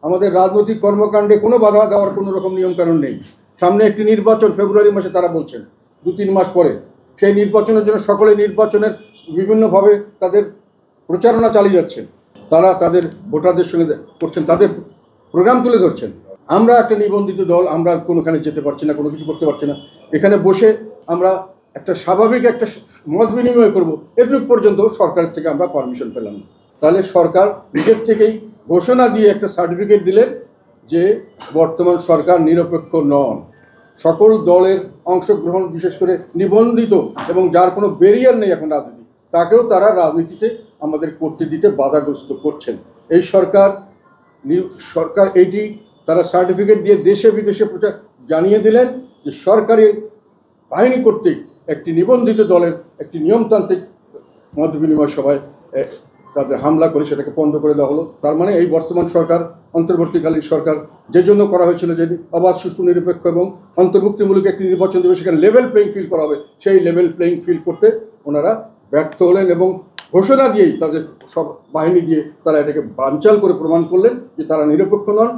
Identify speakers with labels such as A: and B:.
A: আমাদের রাজনৈতিক কর্মকাণ্ডে কোনো বাধা দেওয়ার কোনো রকম নিয়মকানুন নেই। সামনে একটি নির্বাচন ফেব্রুয়ারি মাসে তারা বলছেন, 2-3 মাস পরে। সেই নির্বাচনের জন্য সকলে নির্বাচনের বিভিন্নভাবে তাদের প্রচারণা চালিয়ে যাচ্ছেন। তারা তাদের ভোটারদের সঙ্গে করছেন, তাদের প্রোগ্রাম তুলে ধরছেন। আমরা একটা নিবন্ধিত দল, আমরা কোনোখানে যেতে পারছি না, কোনো কিছু করতে পারছি না। এখানে বসে আমরা একটা স্বাভাবিক একটা মত বিনিময় করবো, এটুকু পর্যন্ত সরকারের থেকে আমরা পারমিশন পেলাম না। তাহলে সরকার নিজের থেকেই ঘোষণা দিয়ে একটা সার্টিফিকেট দিলেন যে বর্তমান সরকার নিরপেক্ষ নন। সকল দলের অংশগ্রহণ, বিশেষ করে নিবন্ধিত এবং যার কোনো ব্যারিয়ার নেই এখন রাজনীতি, তাকেও তারা রাজনীতিতে আমাদের করতে দিতে বাধাগ্রস্ত করছেন। এই সরকার এইটি তারা সার্টিফিকেট দিয়ে দেশে বিদেশে প্রচার জানিয়ে দিলেন যে সরকারি বাহিনী কর্তৃক একটি নিবন্ধিত দলের একটি নিয়মতান্ত্রিক মত বিনিময় সভায় তাদের হামলা করে সেটাকে পণ্ড করে দেওয়া হলো। তার মানে এই বর্তমান সরকার, অন্তর্বর্তীকালীন সরকার যে জন্য করা হয়েছিল যে অবাধ, সুষ্ঠু, নিরপেক্ষ এবং অন্তর্ভুক্তিমূলক একটি নির্বাচন দেবে, সেখানে লেভেল প্লেইং ফিল্ড করা হবে, সেই লেভেল প্লেইং ফিল্ড করতে ওনারা ব্যর্থ হলেন এবং ঘোষণা দিয়েই তাদের সব বাহিনী দিয়ে তারা এটাকে বানচাল করে প্রমাণ করলেন যে তারা নিরপেক্ষ নন।